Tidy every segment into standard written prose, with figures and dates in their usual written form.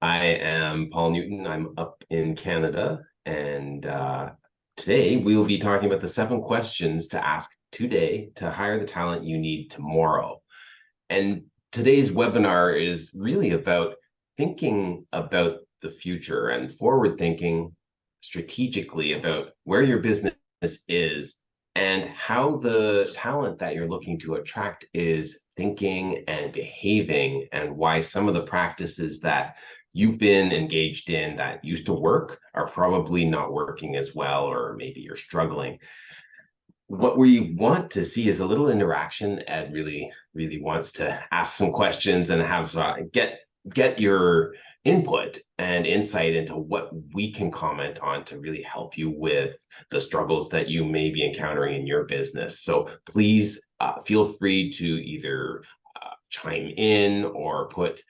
I am Paul Newton. I'm up in Canada, and today we will be talking about the 7 questions to ask today to hire the talent you need tomorrow. And today's webinar is really about thinking about the future and forward thinking strategically about where your business is and how the talent that you're looking to attract is thinking and behaving, and why some of the practices that you've been engaged in that used to work are probably not working as well, or maybe you're struggling. What we want to see is a little interaction. Ed really wants to ask some questions and have get your input and insight into what we can comment on to really help you with the struggles that you may be encountering in your business. So please feel free to either chime in or put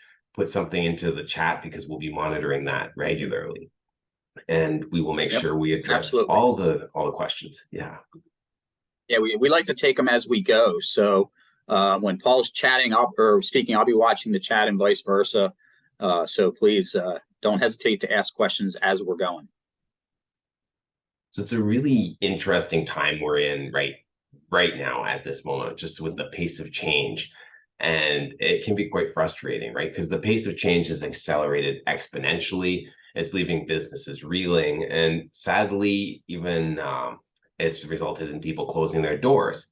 something into the chat, because we'll be monitoring that regularly, and we will make Yep, sure we address absolutely. all the questions. Yeah. Yeah, we like to take them as we go. So when Paul's chatting or speaking, I'll be watching the chat and vice versa. So please don't hesitate to ask questions as we're going. So it's a really interesting time we're in right now at this moment, just with the pace of change. And it can be quite frustrating, right? Because the pace of change has accelerated exponentially. It's leaving businesses reeling. And sadly, even it's resulted in people closing their doors.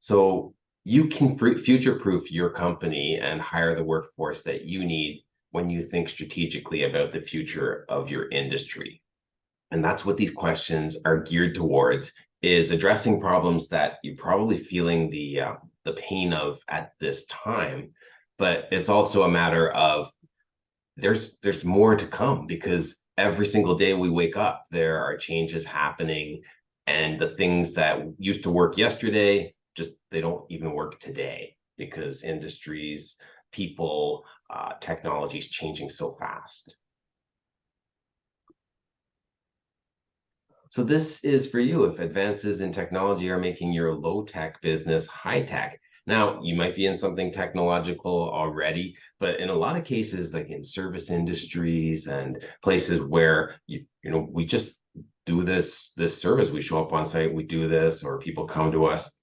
So you can future-proof your company and hire the workforce that you need when you think strategically about the future of your industry. And that's what these questions are geared towards, is addressing problems that you're probably feeling the pain of at this time. But it's also a matter of there's more to come, because every single day we wake up, there are changes happening, and the things that used to work yesterday, just they don't even work today, because industries, people, technology is changing so fast. So this is for you if advances in technology are making your low-tech business high-tech. Now, you might be in something technological already, but in a lot of cases, like in service industries and places where we just do this service, we show up on site, we do this, or people come to us.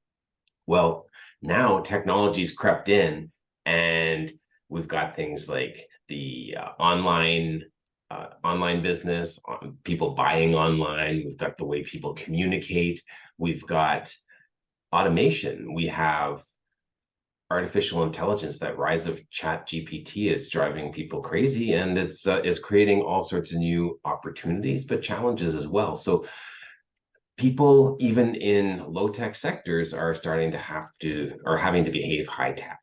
Well, now technology's crept in, and we've got things like the online business, on people buying online. We've got the way people communicate. We've got automation. We have artificial intelligence. That rise of chat GPT is driving people crazy, and it's creating all sorts of new opportunities, but challenges as well. So people, even in low tech sectors, are starting to having to behave high tech.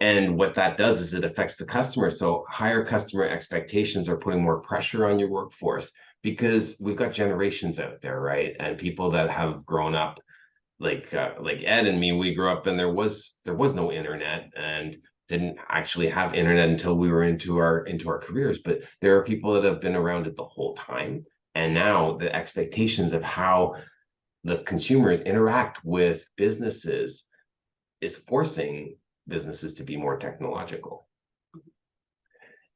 And what that does is it affects the customer. So higher customer expectations are putting more pressure on your workforce, because we've got generations out there, right? And people that have grown up like Ed and me, we grew up and there was no internet, and didn't actually have internet until we were into our careers. But there are people that have been around it the whole time. And now the expectations of how the consumers interact with businesses is forcing businesses to be more technological.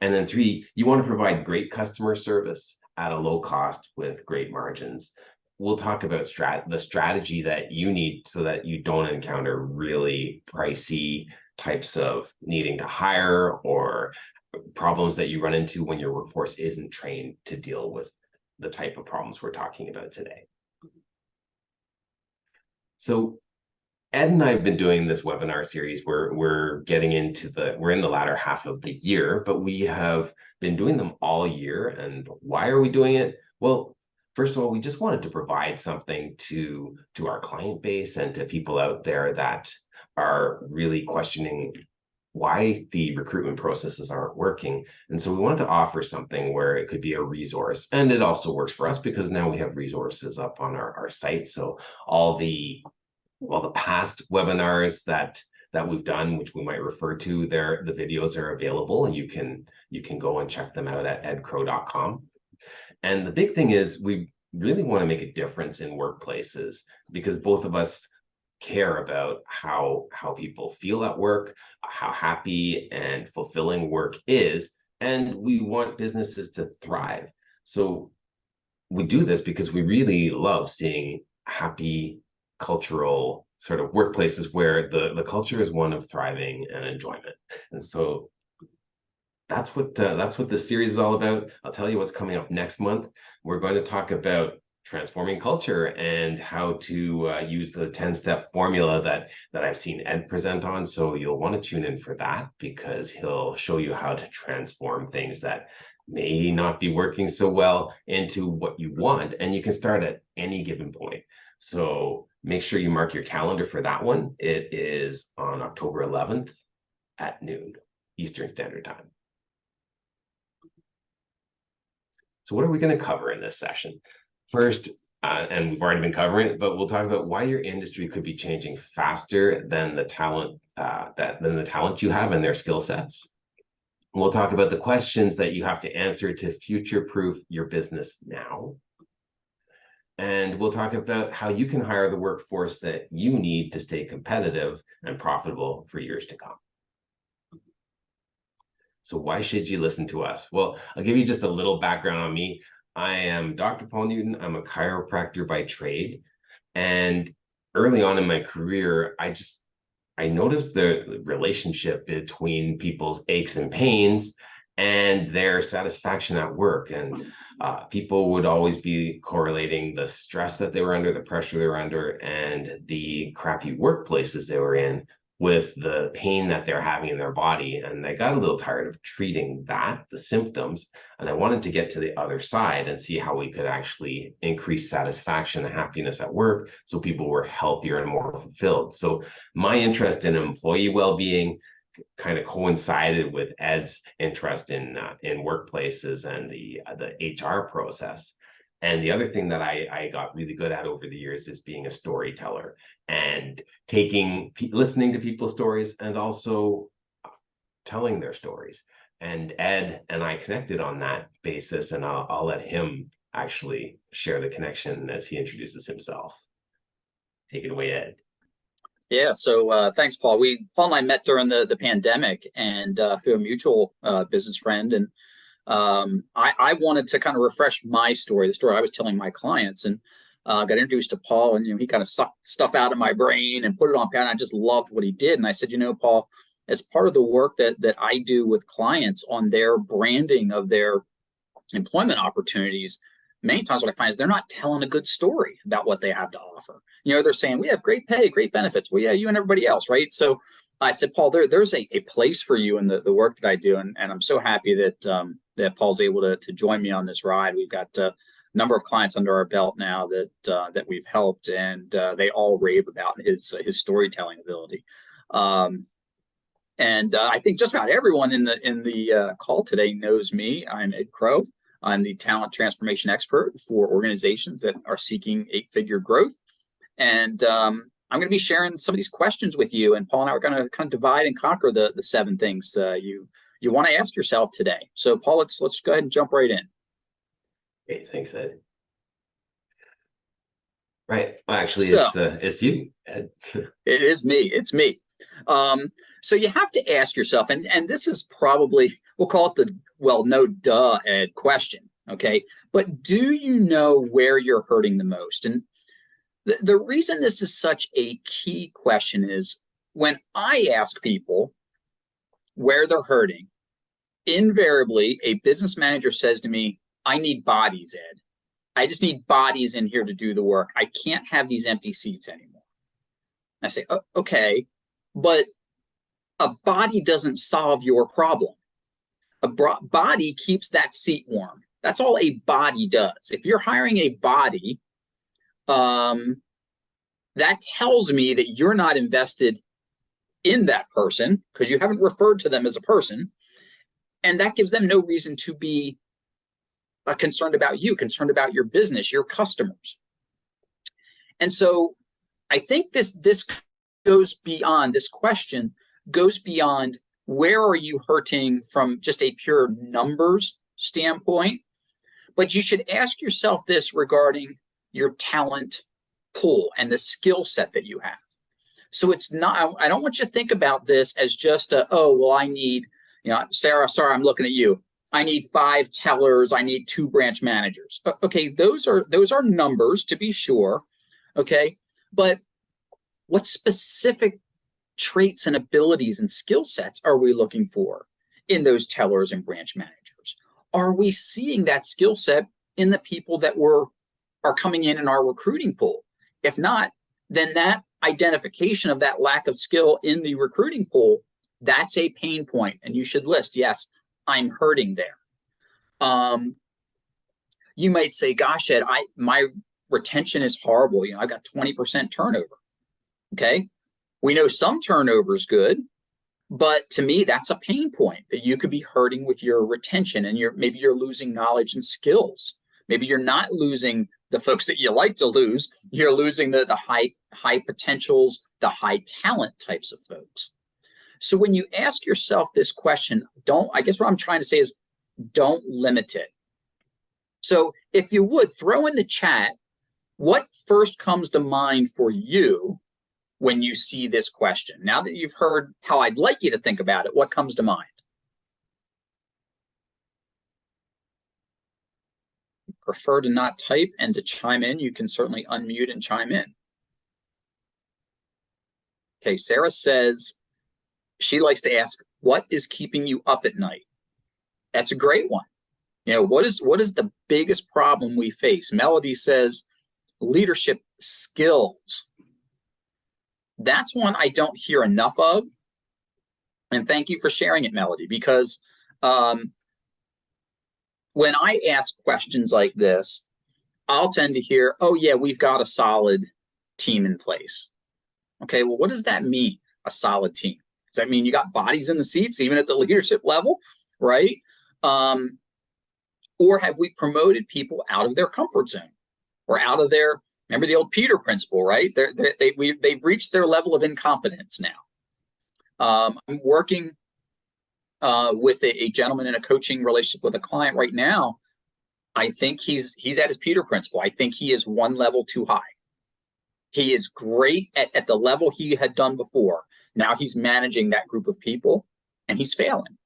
And then 3, you want to provide great customer service at a low cost with great margins. We'll talk about the strategy that you need so that you don't encounter really pricey types of needing to hire, or problems that you run into when your workforce isn't trained to deal with the type of problems we're talking about today. So Ed and I have been doing this webinar series where we're in the latter half of the year, but we have been doing them all year. And why are we doing it? Well, first of all, we just wanted to provide something to our client base and to people out there that are really questioning why the recruitment processes aren't working. And so we wanted to offer something where it could be a resource. And it also works for us because now we have resources up on our site. So all the past webinars that we've done, which we might refer to there, the videos are available, and you can go and check them out at edcrow.com. And the big thing is we really want to make a difference in workplaces, because both of us care about how people feel at work, how happy and fulfilling work is, and we want businesses to thrive. So we do this because we really love seeing happy cultural sort of workplaces where the culture is one of thriving and enjoyment. And so that's what this series is all about. I'll tell you what's coming up next month. We're going to talk about transforming culture and how to use the 10-step formula that I've seen Ed present on. So you'll want to tune in for that, because he'll show you how to transform things that may not be working so well into what you want, and you can start at any given point. So make sure you mark your calendar for that one. It is on October 11th at noon Eastern Standard Time. So what are we going to cover in this session? First, and we've already been covering it, but we'll talk about why your industry could be changing faster than the talent you have and their skill sets. We'll talk about the questions that you have to answer to future-proof your business now. And we'll talk about how you can hire the workforce that you need to stay competitive and profitable for years to come. So why should you listen to us? Well, I'll give you just a little background on me. I am Dr. Paul Newton. I'm a chiropractor by trade. And early on in my career, I noticed the relationship between people's aches and pains and their satisfaction at work. And people would always be correlating the stress that they were under, the pressure they were under, and the crappy workplaces they were in with the pain that they're having in their body. And I got a little tired of treating the symptoms, and I wanted to get to the other side and see how we could actually increase satisfaction and happiness at work so people were healthier and more fulfilled. So my interest in employee well-being kind of coincided with Ed's interest in workplaces and the HR process. And the other thing that I got really good at over the years is being a storyteller and listening to people's stories and also telling their stories. And Ed and I connected on that basis, and I'll let him actually share the connection as he introduces himself. Take it away, Ed. Yeah, so thanks, Paul. Paul and I met during the pandemic, and through a mutual business friend, and I wanted to kind of refresh my story, the story I was telling my clients, and got introduced to Paul, and he kind of sucked stuff out of my brain and put it on paper, and I just loved what he did. And I said, Paul, as part of the work that I do with clients on their branding of their employment opportunities, many times what I find is they're not telling a good story about what they have to offer. They're saying, we have great pay, great benefits. Well, yeah, you and everybody else, right? So I said, Paul, there's a place for you in the work that I do. And I'm so happy that Paul's able to join me on this ride. We've got a number of clients under our belt now that we've helped, and they all rave about his storytelling ability. And I think just about everyone in the call today knows me. I'm Ed Crow. I'm the talent transformation expert for organizations that are seeking 8-figure growth. And I'm going to be sharing some of these questions with you. And Paul and I are going to kind of divide and conquer the 7 things you want to ask yourself today. So Paul, let's go ahead and jump right in. Great, thanks, Ed. Right. Well, actually, it's you, Ed. It is me. It's me. So you have to ask yourself, and this is probably, we'll call it no duh, Ed, question. Okay. But do you know where you're hurting the most? And the reason this is such a key question is when I ask people where they're hurting, invariably a business manager says to me, I need bodies, Ed. I just need bodies in here to do the work. I can't have these empty seats anymore. I say, oh, okay, but a body doesn't solve your problem. A body keeps that seat warm. That's all a body does. If you're hiring a body, that tells me that you're not invested in that person because you haven't referred to them as a person. And that gives them no reason to be concerned about you, concerned about your business, your customers. And so I think this goes beyond, this question goes beyond where are you hurting from just a pure numbers standpoint, but you should ask yourself this regarding your talent pool and the skill set that you have. So it's not, I don't want you to think about this as just I need, Sarah, sorry, I'm looking at you. I need 5 tellers, I need 2 branch managers. Okay, those are numbers to be sure. Okay, but what specific traits and abilities and skill sets are we looking for in those tellers and branch managers? Are we seeing that skill set in the people that are coming in our recruiting pool? If not, then that identification of that lack of skill in the recruiting pool, that's a pain point, and you should list, yes, I'm hurting there. You might say, gosh, Ed, my retention is horrible. I've got 20% turnover. Okay, we know some turnover is good, but to me, that's a pain point that you could be hurting with your retention, and maybe you're losing knowledge and skills. Maybe you're not losing the folks that you like to lose. You're losing the high potentials, the high talent types of folks. So when you ask yourself this question, I guess what I'm trying to say is don't limit it. So if you would throw in the chat, what first comes to mind for you when you see this question? Now that you've heard how I'd like you to think about it, what comes to mind? Prefer to not type and to chime in, you can certainly unmute and chime in. Okay, Sarah says she likes to ask, what is keeping you up at night? That's a great one. What is the biggest problem we face? Melody says leadership skills. That's one I don't hear enough of. And thank you for sharing it, Melody, because when I ask questions like this, I'll tend to hear, oh, yeah, we've got a solid team in place. Okay, well, what does that mean, a solid team? Does that mean you got bodies in the seats, even at the leadership level, right? Or have we promoted people out of their comfort zone or out of their, remember the old Peter principle, right? They've reached their level of incompetence now. I'm working with a gentleman in a coaching relationship with a client right now. I think he's at his Peter principle. I think he is one level too high. He is great at the level he had done before. Now he's managing that group of people and he's failing.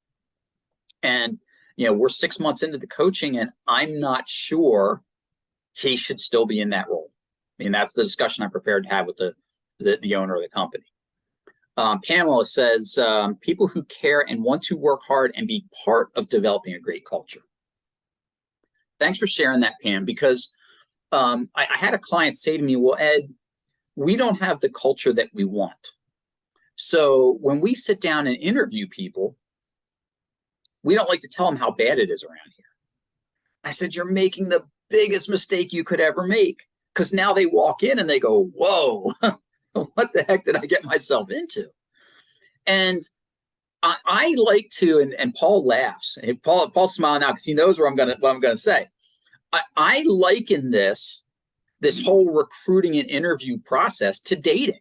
And, we're 6 months into the coaching and I'm not sure he should still be in that role. I mean, that's the discussion I'm prepared to have with the owner of the company. Pamela says, people who care and want to work hard and be part of developing a great culture. Thanks for sharing that, Pam, because I had a client say to me, well, Ed, we don't have the culture that we want. So when we sit down and interview people, we don't like to tell them how bad it is around here. I said, you're making the biggest mistake you could ever make, because now they walk in and they go, whoa, what the heck did I get myself into? And I like to, and Paul laughs. And Paul's smiling now because he knows what I'm gonna say. I liken this whole recruiting and interview process to dating.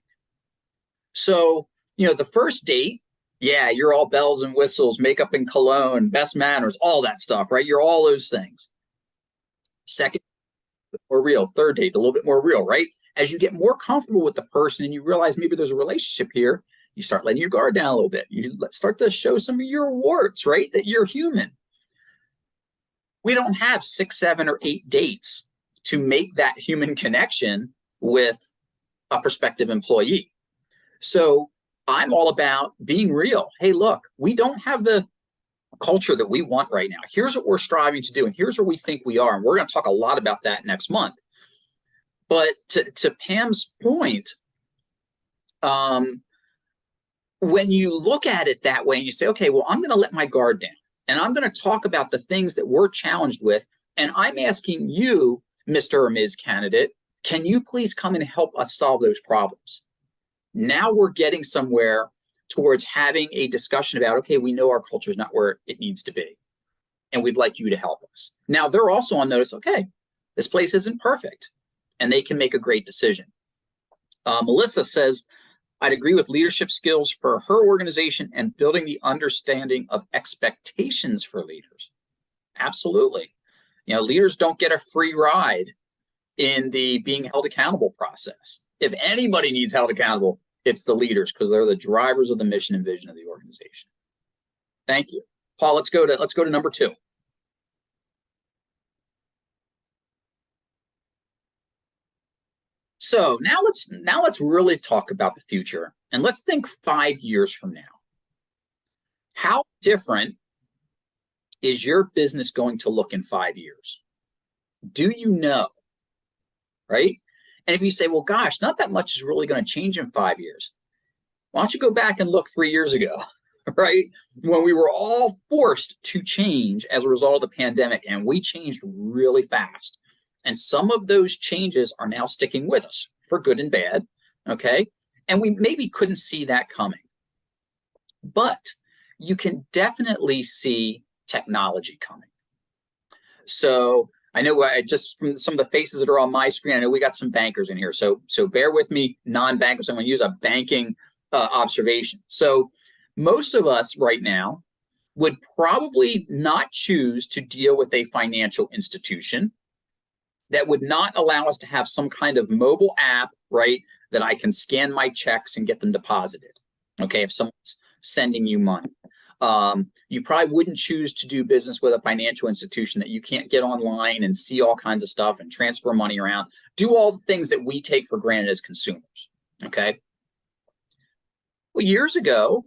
So, the first date, yeah, you're all bells and whistles, makeup and cologne, best manners, all that stuff, right? You're all those things. Second, more real. Third date, a little bit more real, right? As you get more comfortable with the person and you realize maybe there's a relationship here, you start letting your guard down a little bit. You start to show some of your warts, right? That you're human. We don't have 6, 7, or 8 dates to make that human connection with a prospective employee. So I'm all about being real. Hey, look, we don't have the culture that we want right now. Here's what we're striving to do, and here's where we think we are. And we're going to talk a lot about that next month. But to Pam's point, when you look at it that way and you say, okay, well, I'm going to let my guard down and I'm going to talk about the things that we're challenged with. And I'm asking you, Mr. or Ms. Candidate, can you please come and help us solve those problems? Now we're getting somewhere towards having a discussion about, okay, we know our culture is not where it needs to be, and we'd like you to help us. Now they're also on notice, okay, this place isn't perfect, and they can make a great decision. Melissa says, I'd agree with leadership skills for her organization and building the understanding of expectations for leaders. Absolutely. Leaders don't get a free ride in the being held accountable process. If anybody needs held accountable, it's the leaders, because they're the drivers of the mission and vision of the organization. Thank you. Paul, let's go to number 2. So now let's really talk about the future, and let's think 5 years from now. How different is your business going to look in 5 years? Do you know? Right? And if you say, well, gosh, not that much is really going to change in 5 years, why don't you go back and look 3 years ago, right? When we were all forced to change as a result of the pandemic, and we changed really fast. And some of those changes are now sticking with us for good and bad, okay? And we maybe couldn't see that coming. But you can definitely see technology coming. So I know just from some of the faces that are on my screen, I know we got some bankers in here. So bear with me, non-bankers. I'm going to use a banking observation. So most of us right now would probably not choose to deal with a financial institution that would not allow us to have some kind of mobile app, right, that I can scan my checks and get them deposited. Okay, if someone's sending you money. You probably wouldn't choose to do business with a financial institution that you can't get online and see all kinds of stuff and transfer money around, do all the things that we take for granted as consumers, okay? Well, years ago,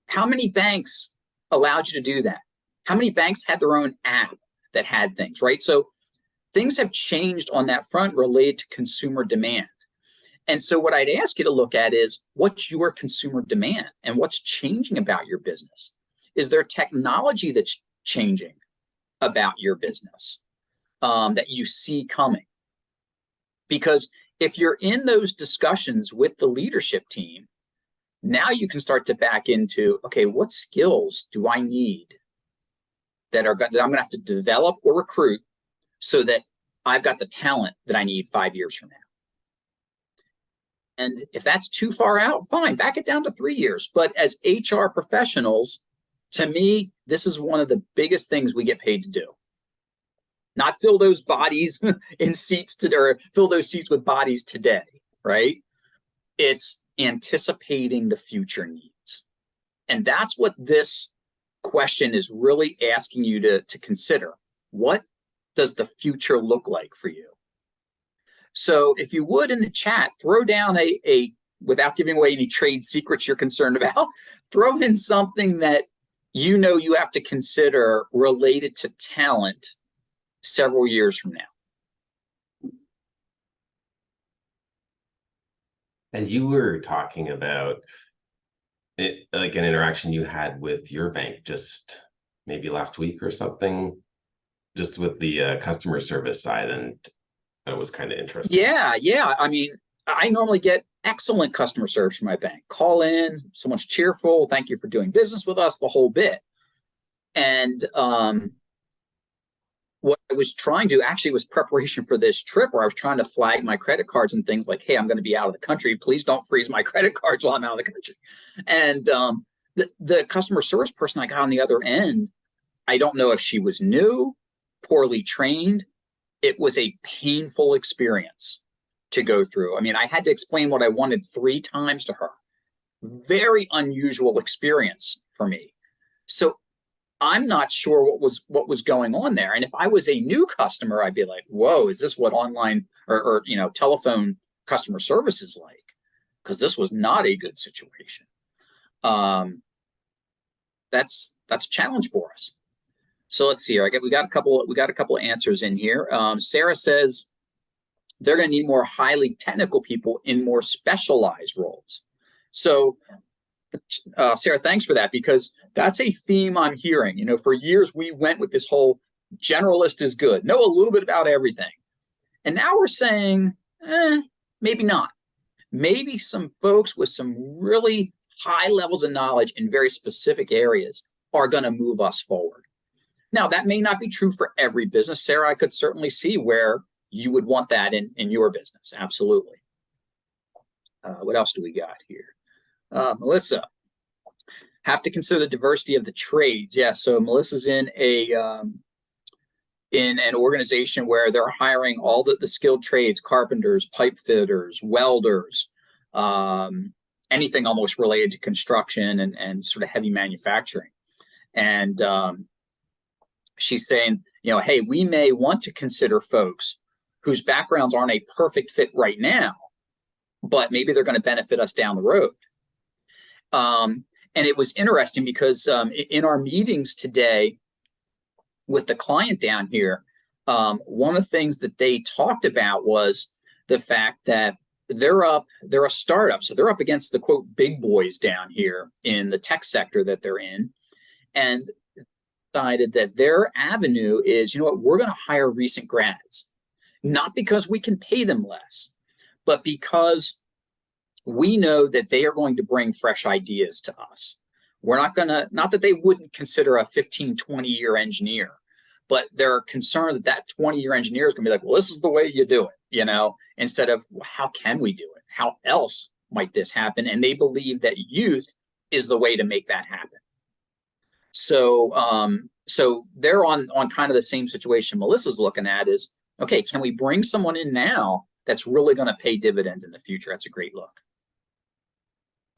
how many banks allowed you to do that? How many banks had their own app that had things, right? So things have changed on that front related to consumer demand. And so what I'd ask you to look at is, what's your consumer demand and what's changing about your business? Is there technology that's changing about your business that you see coming? Because if you're in those discussions with the leadership team, now you can start to back into, okay, what skills do I need that I'm going to have to develop or recruit so that I've got the talent that I need 5 years from now? And if that's too far out, fine, back it down to 3 years. But as HR professionals, to me, this is one of the biggest things we get paid to do. Not fill those bodies in seats or fill those seats with bodies today, right? It's anticipating the future needs. And that's what this question is really asking you to consider. What does the future look like for you? So if you would, in the chat, throw down without giving away any trade secrets you're concerned about, throw in something that you know you have to consider related to talent several years from now. And you were talking about it, like an interaction you had with your bank just maybe last week or something, just with the customer service side, and that was kind of interesting. Yeah. I mean, I normally get excellent customer service from my bank. Call in, someone's cheerful, thank you for doing business with us, the whole bit. And what I was trying to actually was preparation for this trip where I was trying to flag my credit cards and things like, hey, I'm going to be out of the country. Please don't freeze my credit cards while I'm out of the country. And the customer service person I got on the other end, I don't know if she was new, poorly trained. It was a painful experience to go through. I mean, I had to explain what I wanted 3 times to her. Very unusual experience for me. So I'm not sure what was going on there. And if I was a new customer, I'd be like, whoa, is this what online or telephone customer service is like? Because this was not a good situation. That's a challenge for us. So let's see here. We got a couple of answers in here. Sarah says they're going to need more highly technical people in more specialized roles. So Sarah, thanks for that, because that's a theme I'm hearing. For years we went with this whole generalist is good, know a little bit about everything. And now we're saying, maybe not. Maybe some folks with some really high levels of knowledge in very specific areas are going to move us forward. Now, that may not be true for every business. Sarah, I could certainly see where you would want that in your business. Absolutely. What else do we got here? Melissa, have to consider the diversity of the trades. Yeah, so Melissa's in an organization where they're hiring all the skilled trades, carpenters, pipe fitters, welders, anything almost related to construction and sort of heavy manufacturing. And she's saying, hey, we may want to consider folks whose backgrounds aren't a perfect fit right now, but maybe they're going to benefit us down the road. And it was interesting because in our meetings today with the client down here, one of the things that they talked about was the fact that they're a startup, so they're up against the quote big boys down here in the tech sector that they're in, and decided that their avenue is, you know what, we're going to hire recent grads, not because we can pay them less, but because we know that they are going to bring fresh ideas to us. We're not going to, not that they wouldn't consider a 15, 20-year engineer, but they're concerned that that 20-year engineer is going to be like, well, this is the way you do it, you know, instead of, well, how can we do it? How else might this happen? And they believe that youth is the way to make that happen. So, so they're on kind of the same situation Melissa's looking at is, okay, can we bring someone in now that's really going to pay dividends in the future? That's a great look.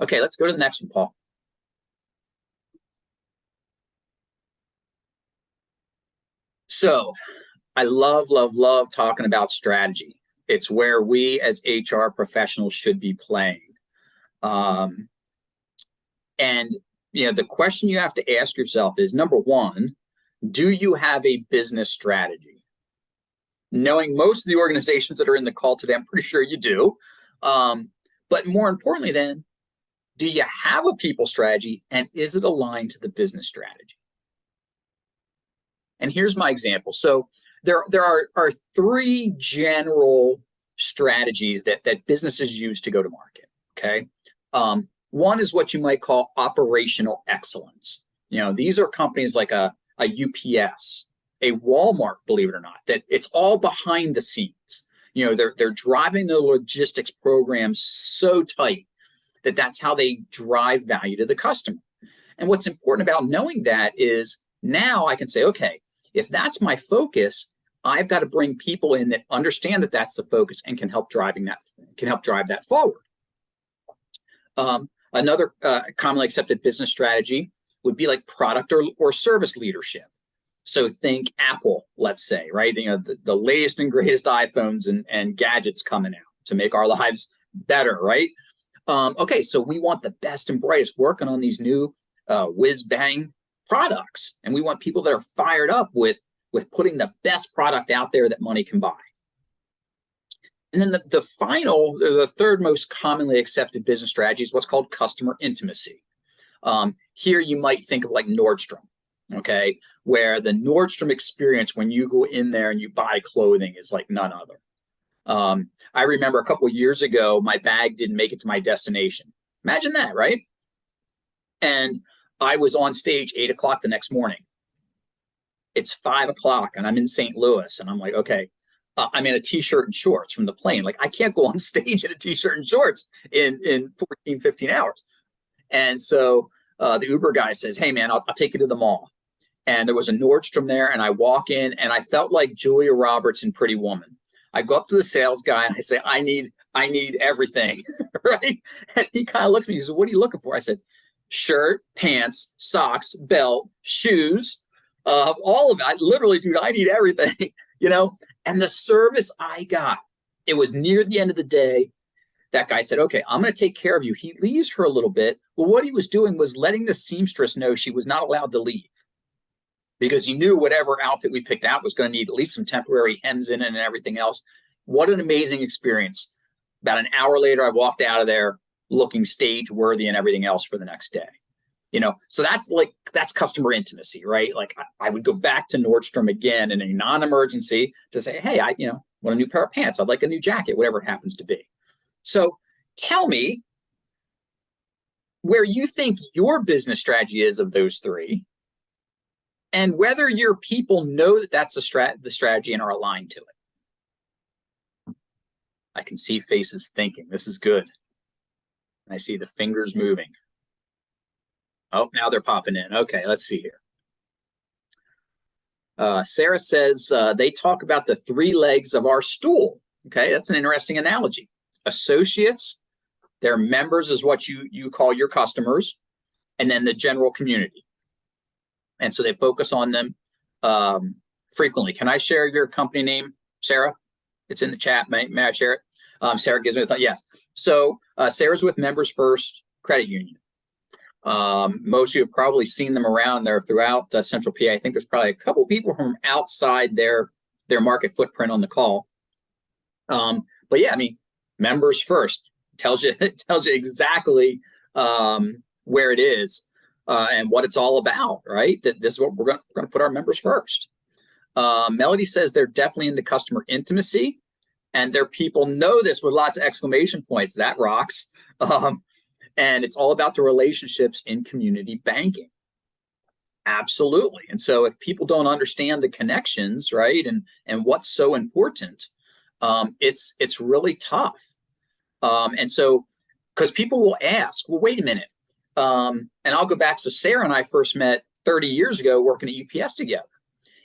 Okay, let's go to the next one, Paul. So I love talking about strategy. It's where we as HR professionals should be playing. And you know, the question you have to ask yourself is, number one, do you have a business strategy? Knowing most of the organizations that are in the call today, I'm pretty sure you do. But more importantly then, do you have a people strategy, and is it aligned to the business strategy? And here's my example. So there are three general strategies that businesses use to go to market, okay? One is what you might call operational excellence. You know, these are companies like a UPS, a Walmart, believe it or not, that it's all behind the scenes. You know, they're driving the logistics program so tight that that's how they drive value to the customer. And what's important about knowing that is now I can say, okay, if that's my focus, I've got to bring people in that understand that that's the focus and can help drive that forward. Another commonly accepted business strategy would be like product or service leadership. So think Apple, let's say, right? You know, the latest and greatest iPhones and gadgets coming out to make our lives better, right? Okay, so we want the best and brightest working on these new whiz-bang products, and we want people that are fired up with putting the best product out there that money can buy. And then the third most commonly accepted business strategy is what's called customer intimacy. Here you might think of like Nordstrom, okay, where the Nordstrom experience when you go in there and you buy clothing is like none other. I remember a couple of years ago, my bag didn't make it to my destination. Imagine that, right? And I was on stage 8 o'clock the next morning. It's 5 o'clock and I'm in St. Louis and I'm like, okay, I'm in a t-shirt and shorts from the plane. Like I can't go on stage in a t-shirt and shorts in 14, 15 hours. And so the Uber guy says, hey man, I'll take you to the mall. And there was a Nordstrom there and I walk in and I felt like Julia Roberts in Pretty Woman. I go up to the sales guy and I say, I need everything, right? And he kind of looks at me and he says, what are you looking for? I said, shirt, pants, socks, belt, shoes, all of it. Literally, dude, I need everything, you know? And the service I got, it was near the end of the day. That guy said, okay, I'm going to take care of you. He leaves for a little bit. Well, what he was doing was letting the seamstress know she was not allowed to leave because he knew whatever outfit we picked out was going to need at least some temporary hems in it and everything else. What an amazing experience. About an hour later, I walked out of there looking stage worthy and everything else for the next day. You know, so that's customer intimacy, right? Like I would go back to Nordstrom again in a non-emergency to say, hey, I want a new pair of pants. I'd like a new jacket, whatever it happens to be. So tell me where you think your business strategy is of those three, and whether your people know that that's the strategy and are aligned to it. I can see faces thinking. This is good. And I see the fingers moving. Oh, now they're popping in. Okay, let's see here. Sarah says they talk about the three legs of our stool. Okay, that's an interesting analogy. Associates, their members is what you call your customers, and then the general community. And so they focus on them frequently. Can I share your company name, Sarah? It's in the chat. May I share it? Sarah gives me a thought. Yes. So Sarah's with Members First Credit Union. Most of you have probably seen them around there throughout Central PA. I think there's probably a couple people from outside their market footprint on the call. But yeah, I mean, Members First tells you exactly where it is and what it's all about, right? That this is what we're going to put our members first. Melody says they're definitely into customer intimacy, and their people know this with lots of exclamation points. That rocks. And it's all about the relationships in community banking. Absolutely. And so if people don't understand the connections, right, and what's so important, it's really tough. And so, because people will ask, well, wait a minute. And I'll go back. So Sarah and I first met 30 years ago working at UPS together.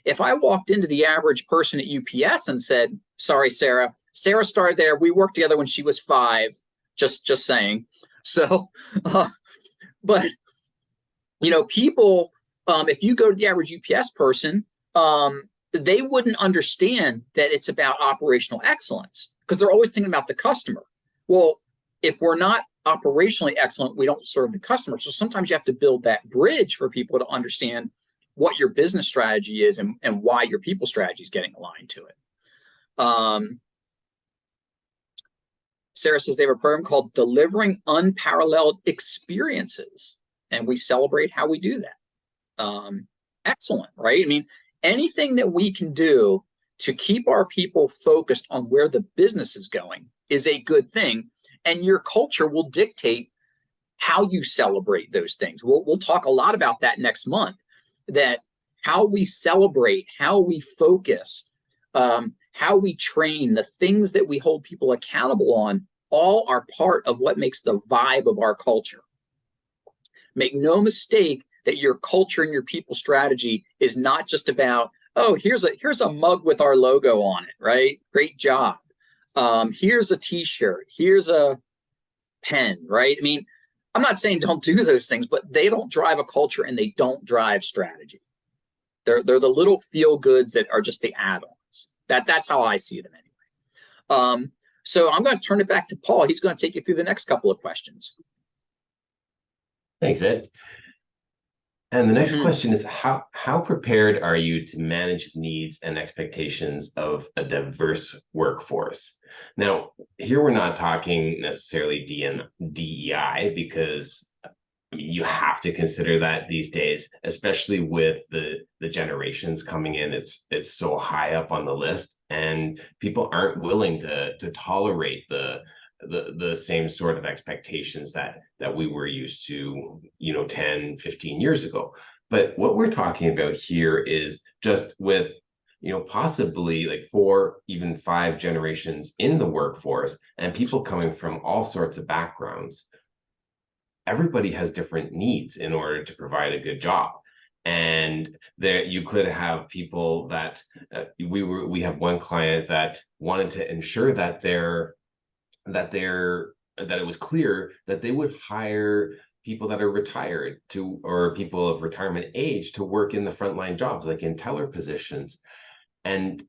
If I walked into the average person at UPS and said, sorry, Sarah started there. We worked together when she was 5, just saying. So, but, you know, people, if you go to the average UPS person, they wouldn't understand that it's about operational excellence because they're always thinking about the customer. Well, if we're not operationally excellent, we don't serve the customer. So sometimes you have to build that bridge for people to understand what your business strategy is and why your people strategy is getting aligned to it. Sarah says they have a program called Delivering Unparalleled Experiences, and we celebrate how we do that. Excellent, right? I mean, anything that we can do to keep our people focused on where the business is going is a good thing, and your culture will dictate how you celebrate those things. We'll talk a lot about that next month, that how we celebrate, how we focus, how we train, the things that we hold people accountable on, all are part of what makes the vibe of our culture. Make no mistake that your culture and your people strategy is not just about, oh, here's a mug with our logo on it, right? Great job. Here's a t-shirt, here's a pen, right? I mean, I'm not saying don't do those things, but they don't drive a culture and they don't drive strategy. They're the little feel goods that are just the add-ons. That's how I see them anyway. So I'm going to turn it back to Paul. He's going to take you through the next couple of questions. Thanks, Ed. And the next question is, how prepared are you to manage the needs and expectations of a diverse workforce? Now, here we're not talking necessarily DEI, because I mean, you have to consider that these days, especially with the generations coming in. It's so high up on the list, and people aren't willing to tolerate the same sort of expectations that we were used to, 10, 15 years ago. But what we're talking about here is just with, possibly like 4, even 5 generations in the workforce, and people coming from all sorts of backgrounds. Everybody has different needs in order to provide a good job. And there you could have people that we have one client that wanted to ensure that it was clear that they would hire people that are retired or people of retirement age to work in the frontline jobs, like in teller positions. And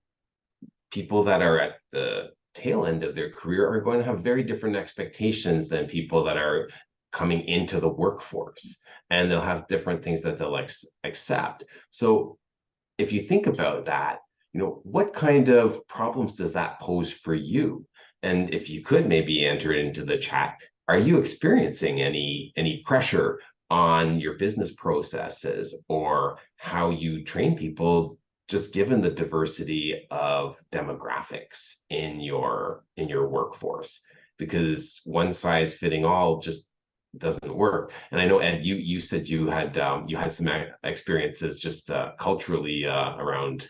people that are at the tail end of their career are going to have very different expectations than people that are coming into the workforce, and they'll have different things that they'll accept. So if you think about that, what kind of problems does that pose for you? And if you could maybe enter it into the chat, are you experiencing any pressure on your business processes or how you train people, just given the diversity of demographics in your workforce? Because one size fitting all just doesn't work. And I know, Ed, you said you had some experiences just culturally around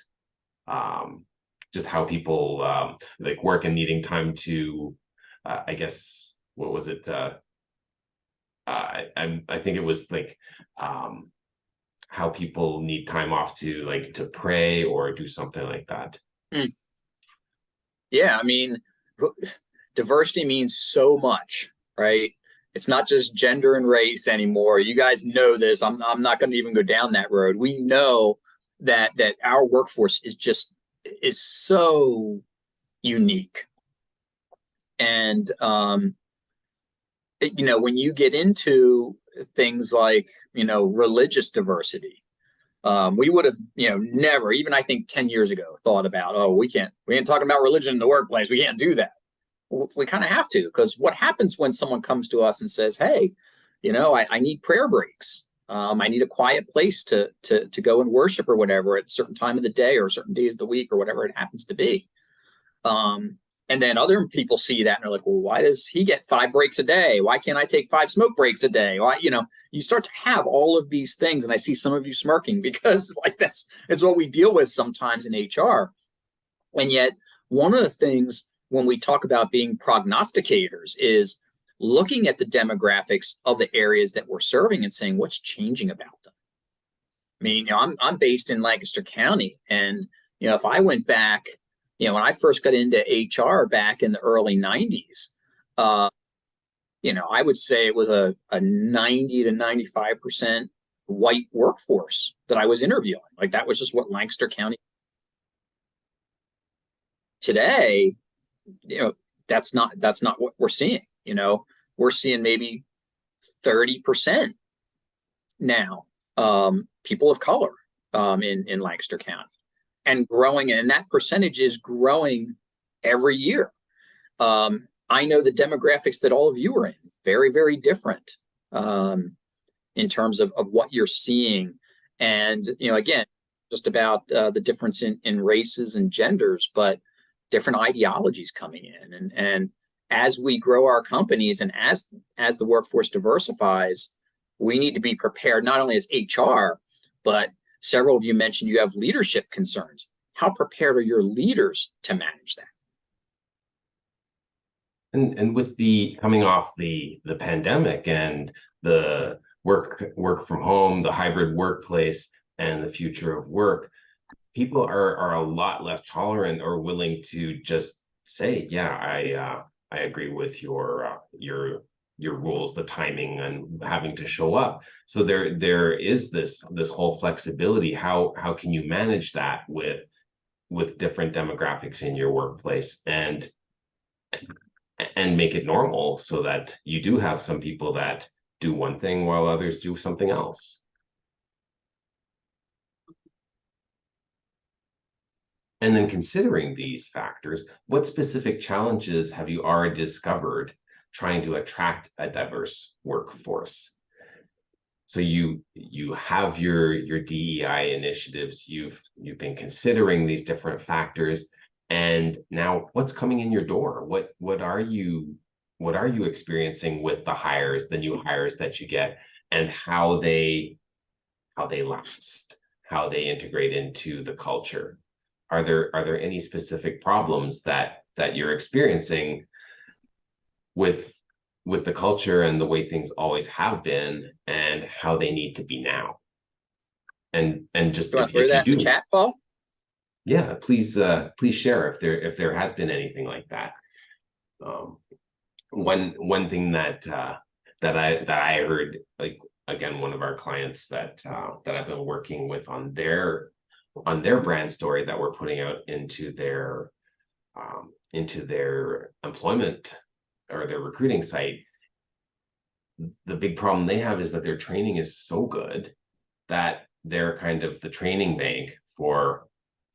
just how people like work and needing time to I guess, what was it, I think it was like how people need time off to pray or do something like that. Yeah, I mean, diversity means so much, right? It's not just gender and race anymore. You guys know this. I'm not going to even go down that road. We know that our workforce is so, unique. And when you get into things like religious diversity, we would have never, even I think 10 years ago, thought about, oh, we ain't talking about religion in the workplace, we can't do that. We kind of have to, because what happens when someone comes to us and says, hey, I need prayer breaks, I need a quiet place to go and worship or whatever at a certain time of the day or certain days of the week or whatever it happens to be. And then other people see that and they're like, well, why does he get 5 breaks a day? Why can't I take 5 smoke breaks a day? Why, you start to have all of these things. And I see some of you smirking because it's what we deal with sometimes in HR. And yet one of the things when we talk about being prognosticators is looking at the demographics of the areas that we're serving and saying, what's changing about them? I mean, I'm based in Lancaster County, and if I went back, when I first got into HR back in the early 90s, I would say it was a 90 to 95% white workforce that I was interviewing. Like, that was just what Lancaster County. Today, that's not what we're seeing. We're seeing maybe 30% now, people of color in Lancaster County, and growing, and that percentage is growing every year. I know the demographics that all of you are in, very, very different in terms of what you're seeing. And, again, just about the difference in races and genders, but different ideologies coming in. And as we grow our companies and as the workforce diversifies, we need to be prepared, not only as HR, but several of you mentioned you have leadership concerns. How prepared are your leaders to manage that? And with the coming off the pandemic and the work from home, the hybrid workplace, and the future of work, people are a lot less tolerant or willing to just say, yeah, I agree with your rules, the timing, and having to show up. So there is this whole flexibility. How can you manage that with different demographics in your workplace and make it normal so that you do have some people that do one thing while others do something else? And then, considering these factors, what specific challenges have you already discovered trying to attract a diverse workforce? So you have your DEI initiatives, you've been considering these different factors, and now what's coming in your door? What are you experiencing with the new hires that you get, and how they last, how they integrate into the culture? Are there any specific problems that you're experiencing with the culture and the way things always have been, and how they need to be now? And just Do you want to throw that in the chat, Paul? Yeah, please share if there has been anything like that. One thing that I heard, like, again, one of our clients that I've been working with on their brand story that we're putting out into their employment or their recruiting site, the big problem they have is that their training is so good that they're kind of the training bank for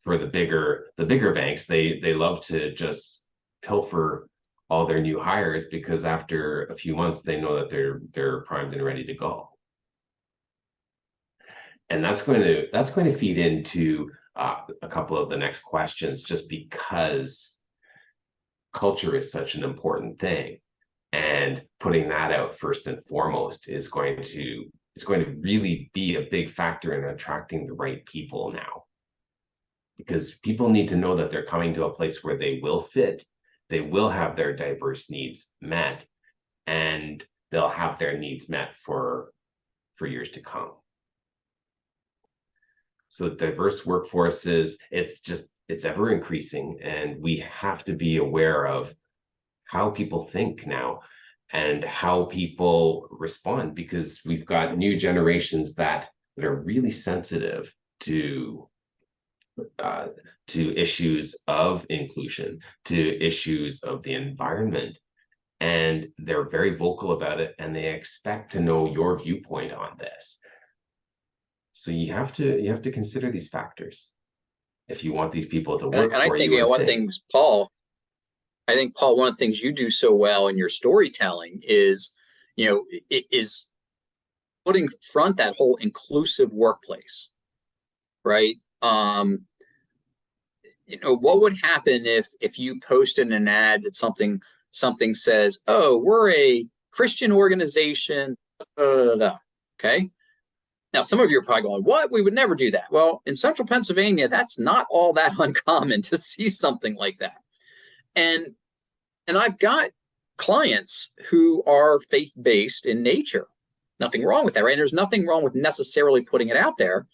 the bigger banks. They love to just pilfer all their new hires, because after a few months they know that they're primed and ready to go. And that's going to feed into a couple of the next questions, just because culture is such an important thing, and putting that out first and foremost is going to really be a big factor in attracting the right people now, because people need to know that they're coming to a place where they will fit, they will have their diverse needs met, and they'll have their needs met for years to come. So diverse workforces, it's ever increasing, and we have to be aware of how people think now and how people respond, because we've got new generations that are really sensitive to uh, to issues of inclusion, to issues of the environment. And they're very vocal about it, and they expect to know your viewpoint on this. So you have to consider these factors if you want these people to work And I for think, you and one of the stay. things, Paul, I think, Paul, one of the things you do so well in your storytelling is, is putting front that whole inclusive workplace, right? What would happen if you posted an ad that something says, "Oh, we're a Christian organization." Okay. Now, some of you are probably going, "What? We would never do that." Well, in central Pennsylvania, that's not all that uncommon to see something like that. And I've got clients who are faith-based in nature. Nothing wrong with that, right? And there's nothing wrong with necessarily putting it out there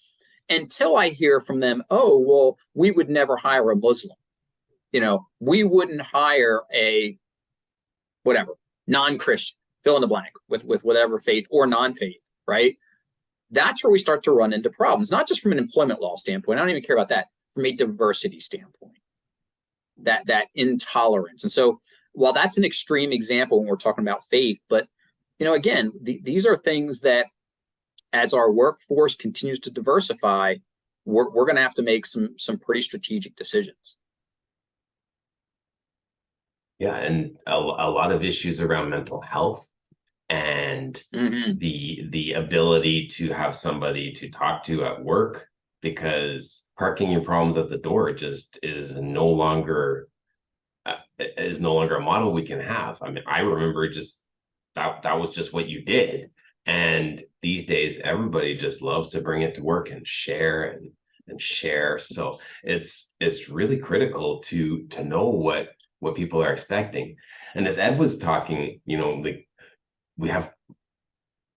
until I hear from them, "Oh, well, we would never hire a Muslim. We wouldn't hire a whatever, non-Christian, fill in the blank with whatever faith or non-faith," right? That's where we start to run into problems, not just from an employment law standpoint. I don't even care about that. From a diversity standpoint, that intolerance. And so while that's an extreme example when we're talking about faith, but again, these are things that as our workforce continues to diversify, we're going to have to make some pretty strategic decisions. Yeah, and a lot of issues around mental health and Mm-hmm. the ability to have somebody to talk to at work, because parking your problems at the door just is no longer a model we can have. I mean, I remember just that was just what you did. And these days everybody just loves to bring it to work and share and share. So it's really critical to know what people are expecting. And as Ed was talking, like we have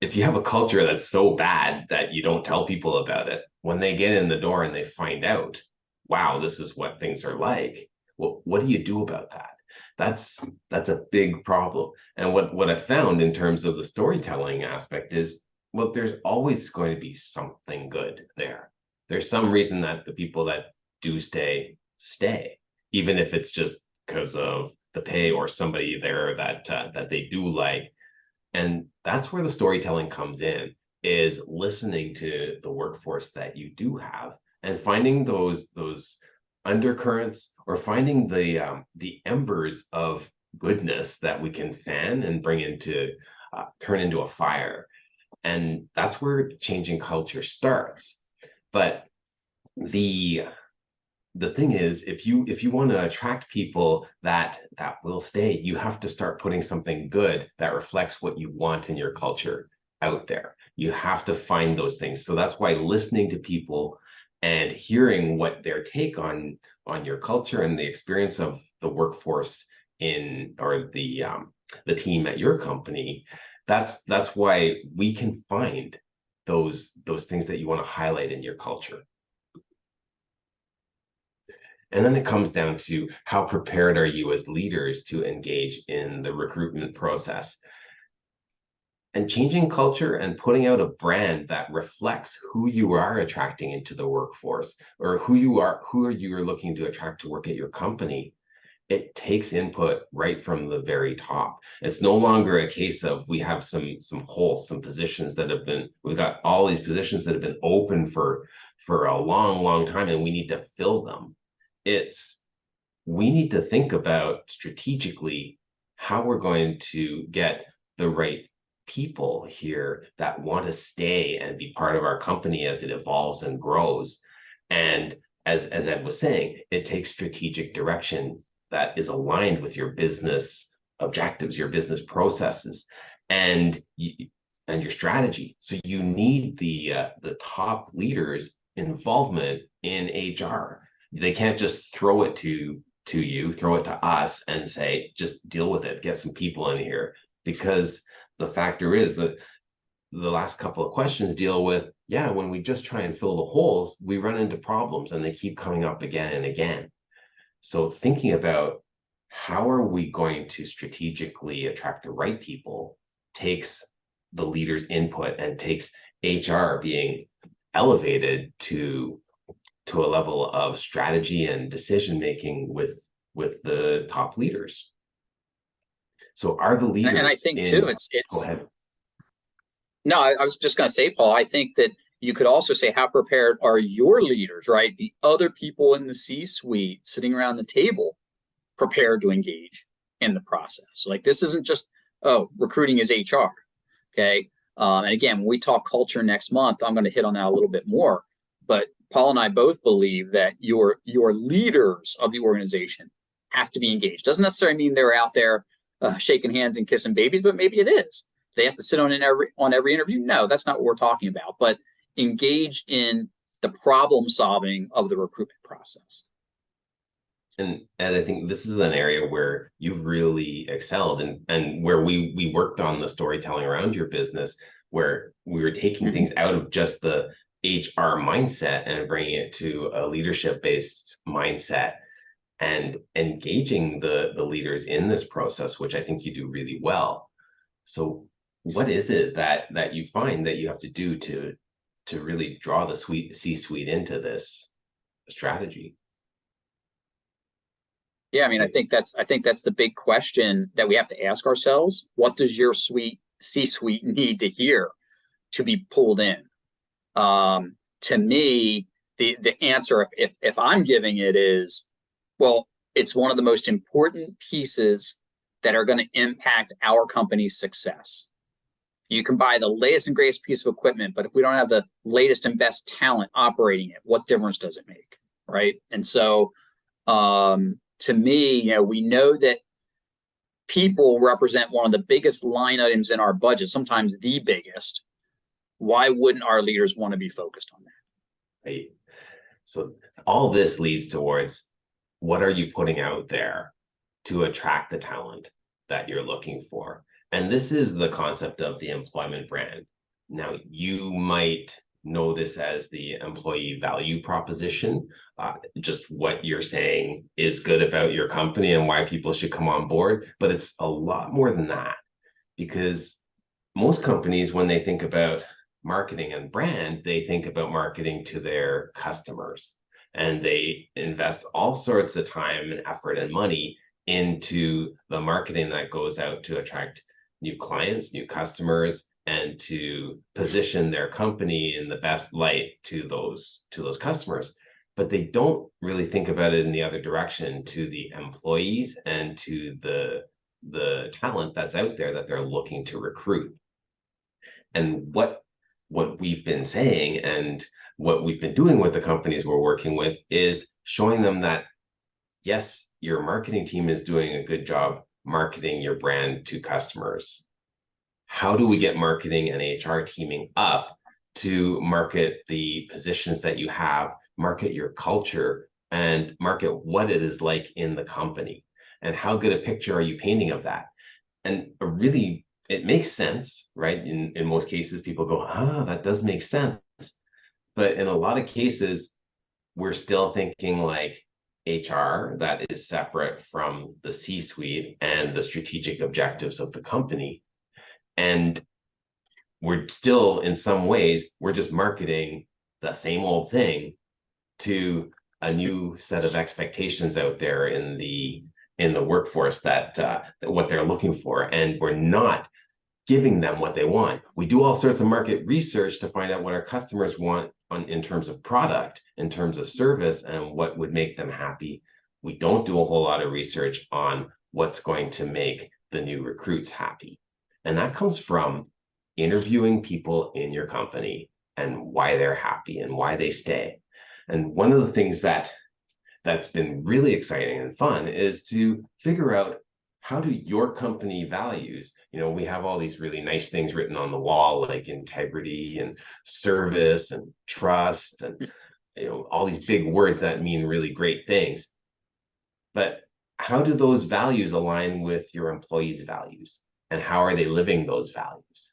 if you have a culture that's so bad that you don't tell people about it, when they get in the door and they find out, wow, this is what things are like. Well, what do you do about that? That's that's a big problem. And what I found in terms of the storytelling aspect is, well, there's always going to be something good there. There's some reason that the people that do stay, even if it's just because of the pay or somebody there that they do like. And that's where the storytelling comes in, is listening to the workforce that you do have and finding those undercurrents, or finding the embers of goodness that we can fan and bring into turn into a fire. And that's where changing culture starts. But the the thing is, if you want to attract people that will stay, you have to start putting something good that reflects what you want in your culture out there. You have to find those things. So that's why listening to people and hearing what their take on your culture and the experience of the workforce in, or the team at your company, that's why we can find those things that you want to highlight in your culture. And then it comes down to, how prepared are you as leaders to engage in the recruitment process? And changing culture and putting out a brand that reflects who you are attracting into the workforce, or who are you are looking to attract to work at your company. It takes input right from the very top. It's no longer a case of, we have some holes, some positions that have been, we've got all these positions that have been open for a long time, and we need to fill them. It's We need to think about strategically how we're going to get the right people here that want to stay and be part of our company as it evolves and grows. And as Ed was saying, it takes strategic direction that is aligned with your business objectives, your business processes, and and your strategy. So you need the top leaders' involvement in HR. They can't just throw it to you, throw it to us and say, just deal with it, get some people in here. Because the factor is that the last couple of questions deal with, yeah, when we just try and fill the holes, we run into problems and they keep coming up again and again. So thinking about, how are we going to strategically attract the right people, takes the leader's input and takes HR being elevated to to a level of strategy and decision making with the top leaders. So are the And I leaders think too, in, go it's ahead. no, I was just going to say, Paul, I think that you could also say, how prepared are your leaders, right? The other people in the C-suite sitting around the table prepared to engage in the process. Like, this isn't just, oh, recruiting is HR. Okay. And again, when we talk culture next month, I'm going to hit on that a little bit more. But Paul and I both believe that your leaders of the organization have to be engaged. Doesn't necessarily mean they're out there shaking hands and kissing babies, but maybe it is. They have to sit on every interview. No, that's not what we're talking about. But engage in the problem solving of the recruitment process. And I think this is an area where you've really excelled, and where we worked on the storytelling around your business, where we were taking things out of just the HR mindset and bringing it to a leadership based mindset and engaging the leaders in this process, which I think you do really well. So what is it that you find that you have to do to really draw the C-suite into this strategy? Yeah, I mean, I think that's the big question that we have to ask ourselves. What does your C-suite need to hear to be pulled in? To me, the answer, if I'm giving it, is, well, it's one of the most important pieces that are going to impact our company's success. You can buy the latest and greatest piece of equipment, but if we don't have the latest and best talent operating it, what difference does it make, right? And so, to me, we know that people represent one of the biggest line items in our budget, sometimes the biggest. Why wouldn't our leaders want to be focused on that? Right. So all this leads towards, what are you putting out there to attract the talent that you're looking for? And this is the concept of the employment brand. Now, you might know this as the employee value proposition, just what you're saying is good about your company and why people should come on board. But it's a lot more than that, because most companies, when they think about marketing and brand, they think about marketing to their customers, and they invest all sorts of time and effort and money into the marketing that goes out to attract new clients, new customers, and to position their company in the best light to those customers. But they don't really think about it in the other direction, to the employees and to the talent that's out there that they're looking to recruit. And what we've been saying, and what we've been doing with the companies we're working with, is showing them that, yes, your marketing team is doing a good job marketing your brand to customers. How do we get marketing and HR teaming up to market the positions that you have, market your culture, and market what it is like in the company? And how good a picture are you painting of that? And really, it makes sense, right? In most cases, people go, that does make sense. But in a lot of cases, we're still thinking like HR that is separate from the C-suite and the strategic objectives of the company. And we're still, in some ways, we're just marketing the same old thing to a new set of expectations out there in the workforce, that what they're looking for, and we're not giving them what they want. We do all sorts of market research to find out what our customers want in terms of product, in terms of service, and what would make them happy. We don't do a whole lot of research on what's going to make the new recruits happy. And that comes from interviewing people in your company and why they're happy and why they stay. And one of the things that's been really exciting and fun is to figure out, how do your company values, we have all these really nice things written on the wall, like integrity and service and trust, and all these big words that mean really great things. But how do those values align with your employees' values, and how are they living those values?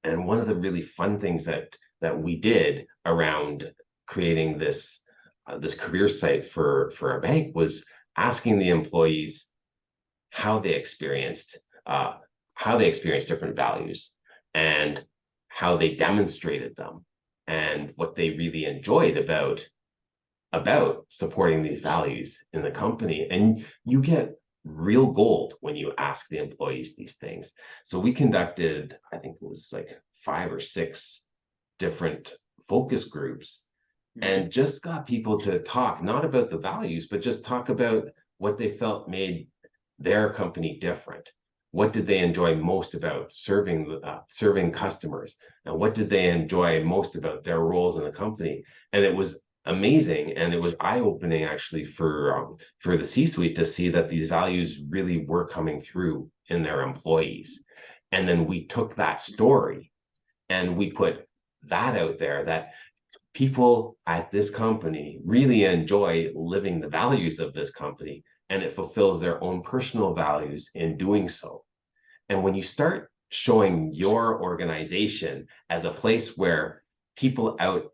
And one of the really fun things that we did around creating this career site for a bank was asking the employees how they experienced different values, and how they demonstrated them, and what they really enjoyed about about supporting these values in the company. And you get real gold when you ask the employees these things. So we conducted, I think it was like 5 or 6 different focus groups, and just got people to talk not about the values, but just talk about what they felt made their company different. What did they enjoy most about serving customers, and what did they enjoy most about their roles in the company? And it was amazing, and it was eye-opening actually for the C-suite to see that these values really were coming through in their employees. And then we took that story and we put that out there, that people at this company really enjoy living the values of this company, and it fulfills their own personal values in doing so. And when you start showing your organization as a place where people out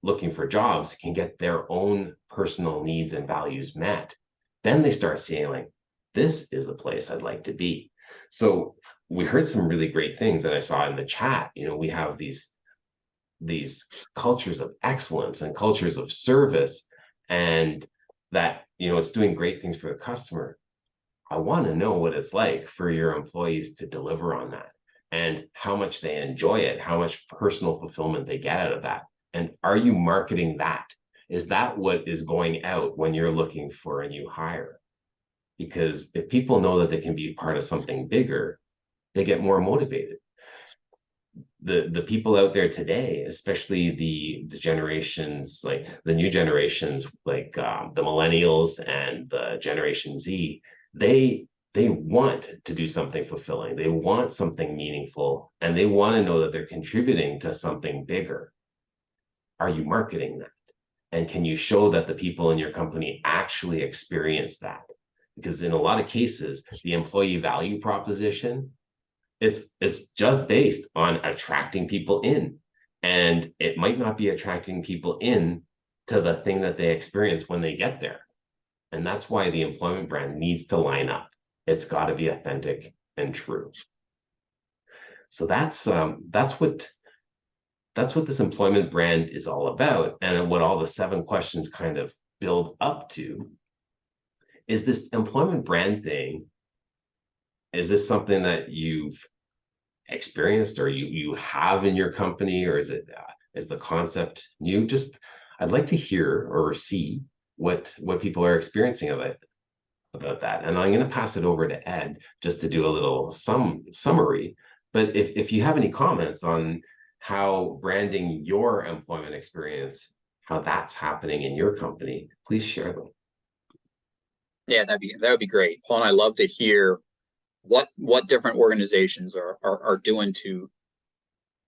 looking for jobs can get their own personal needs and values met, then they start seeing like, this is a place I'd like to be. So we heard some really great things, and I saw in the chat, we have these cultures of excellence and cultures of service, and that it's doing great things for the customer. I want to know what it's like for your employees to deliver on that, and how much they enjoy it, how much personal fulfillment they get out of that. And are you marketing that? Is that what is going out when you're looking for a new hire? Because if people know that they can be part of something bigger, they get more motivated. The people out there today, especially the generations, like the new generations, like the millennials and the Generation Z, they want to do something fulfilling. They want something meaningful, and they want to know that they're contributing to something bigger. Are you marketing that? And can you show that the people in your company actually experience that? Because in a lot of cases, the employee value proposition, it's just based on attracting people in, and it might not be attracting people in to the thing that they experience when they get there. And that's why the employment brand needs to line up. It's got to be authentic and true. So that's what this employment brand is all about, and what all the 7 questions kind of build up to. Is this employment brand thing, is this something that you've experienced or you have in your company, or is the concept new? Just, I'd like to hear or see what people are experiencing about that. And I'm going to pass it over to Ed just to do a little summary. But if you have any comments on how branding your employment experience, how that's happening in your company, please share them. Yeah, that would be great, Paul. And I love to hear what different organizations are doing to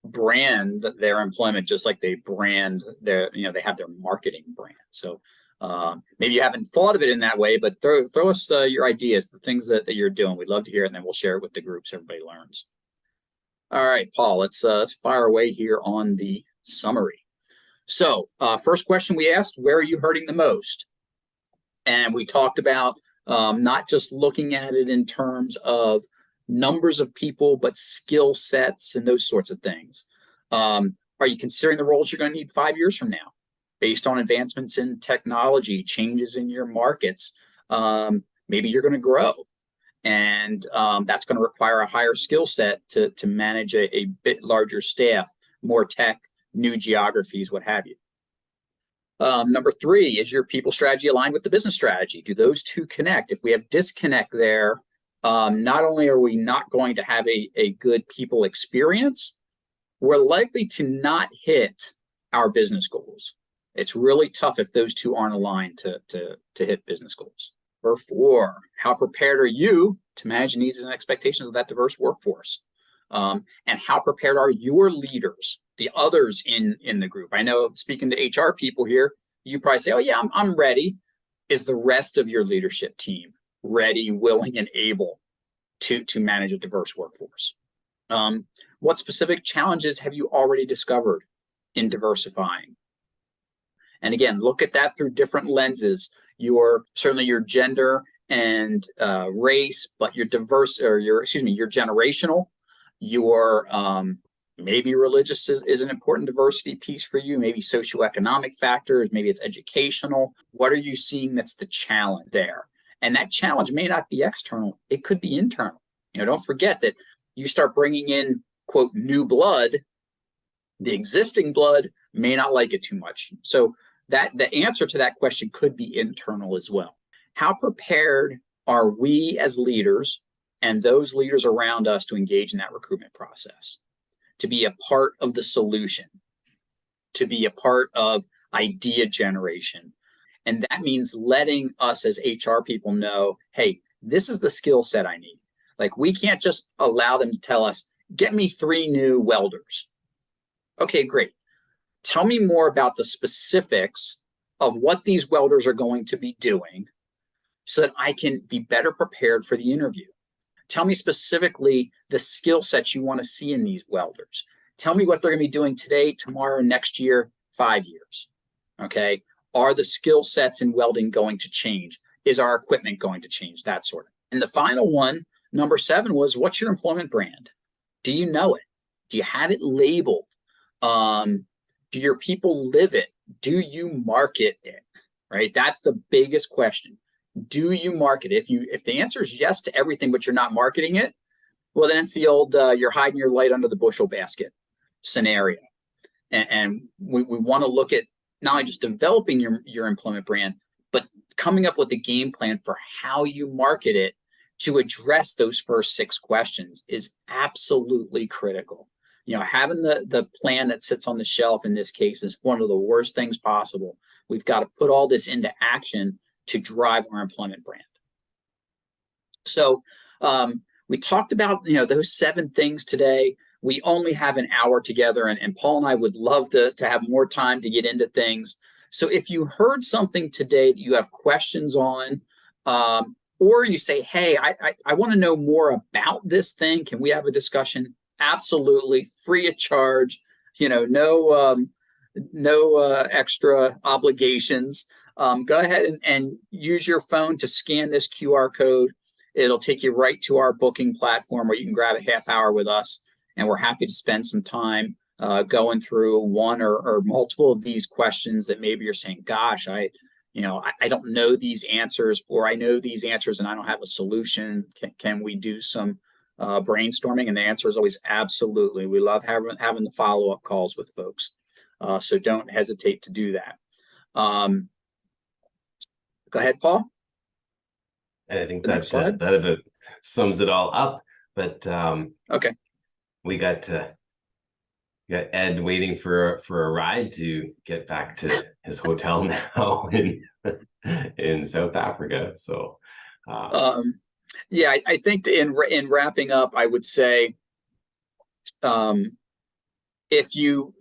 brand their employment, just like they brand their, they have their marketing brand. So maybe you haven't thought of it in that way, but throw us your ideas, the things that you're doing. We'd love to hear it, and then we'll share it with the group so everybody learns. All right, Paul, let's fire away here on the summary. So first question we asked, where are you hurting the most? And we talked about not just looking at it in terms of numbers of people, but skill sets and those sorts of things. Are you considering the roles you're going to need 5 years from now based on advancements in technology, changes in your markets? Maybe you're going to grow, and that's going to require a higher skill set to manage a bit larger staff, more tech, new geographies, what have you. Number 3, is your people strategy aligned with the business strategy? Do those two connect? If we have disconnect there, not only are we not going to have a good people experience, we're likely to not hit our business goals. It's really tough if those two aren't aligned to hit business goals. Number 4, how prepared are you to manage the needs and expectations of that diverse workforce? And how prepared are your leaders, the others in the group? I know, speaking to HR people here, you probably say, oh yeah, I'm ready. Is the rest of your leadership team ready, willing, and able to manage a diverse workforce? What specific challenges have you already discovered in diversifying? And again, look at that through different lenses. Certainly your gender and race, but your generational, your Maybe religious is an important diversity piece for you, maybe socioeconomic factors, maybe it's educational. What are you seeing that's the challenge there? And that challenge may not be external, it could be internal. Don't forget that you start bringing in, quote, new blood, the existing blood may not like it too much. So that the answer to that question could be internal as well. How prepared are we as leaders and those leaders around us to engage in that recruitment process, to be a part of the solution, to be a part of idea generation? And that means letting us as HR people know, hey, this is the skill set I need. Like, we can't just allow them to tell us, get me 3 new welders. Okay, great. Tell me more about the specifics of what these welders are going to be doing so that I can be better prepared for the interview. Tell me specifically the skill sets you want to see in these welders. Tell me what they're going to be doing today, tomorrow, next year, 5 years. Okay. Are the skill sets in welding going to change? Is our equipment going to change? That sort of. And the final one, number 7, was, what's your employment brand? Do you know it? Do you have it labeled? Do your people live it? Do you market it? Right? That's the biggest question. Do you market it? If the answer is yes to everything, but you're not marketing it, well, then it's the old you're hiding your light under the bushel basket scenario. And we want to look at not only just developing your employment brand, but coming up with a game plan for how you market it to address those first 6 questions is absolutely critical. Having the plan that sits on the shelf in this case is one of the worst things possible. We've got to put all this into action to drive our employment brand. So we talked about those 7 things today. We only have an hour together, and Paul and I would love to have more time to get into things. So if you heard something today that you have questions on, or you say, hey, I want to know more about this thing, can we have a discussion? Absolutely, free of charge, no extra obligations. Go ahead and use your phone to scan this QR code. It'll take you right to our booking platform where you can grab a half hour with us, and we're happy to spend some time going through one or multiple of these questions that maybe you're saying, gosh, I don't know these answers, or I know these answers and I don't have a solution. Can we do some brainstorming? And the answer is always absolutely. We love having the follow-up calls with folks. So don't hesitate to do that. Go ahead, Paul. And I think that about sums it all up. But okay, we got Ed waiting for a ride to get back to his hotel now in South Africa. So yeah, I think in wrapping up, I would say if you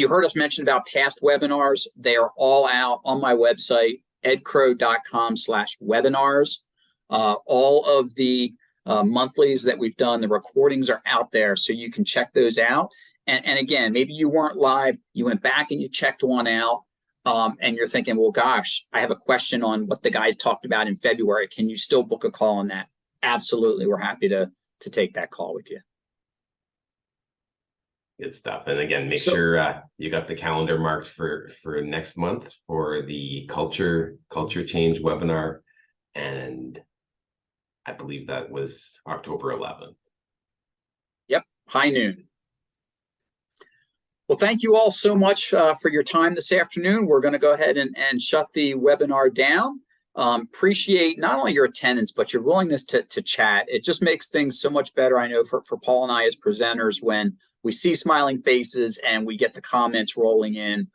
heard us mention about past webinars, they are all out on my website, edcrow.com/webinars. All of the monthlies that we've done, the recordings are out there, so you can check those out. And again, maybe you weren't live, you went back and you checked one out, and you're thinking, well, gosh, I have a question on what the guys talked about in February. Can you still book a call on that? Absolutely, we're happy to take that call with you. Good stuff. And again, make sure you got the calendar marked for next month for the culture change webinar, and I believe that was October 11th. Yep, high noon. Well, thank you all so much for your time this afternoon. We're going to go ahead and shut the webinar down. Appreciate not only your attendance, but your willingness to chat. It just makes things so much better, I know, for Paul and I as presenters when we see smiling faces and we get the comments rolling in.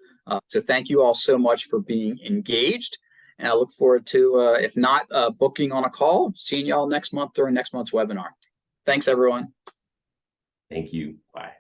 So thank you all so much for being engaged. And I look forward to, if not booking on a call, seeing y'all next month during next month's webinar. Thanks, everyone. Thank you. Bye.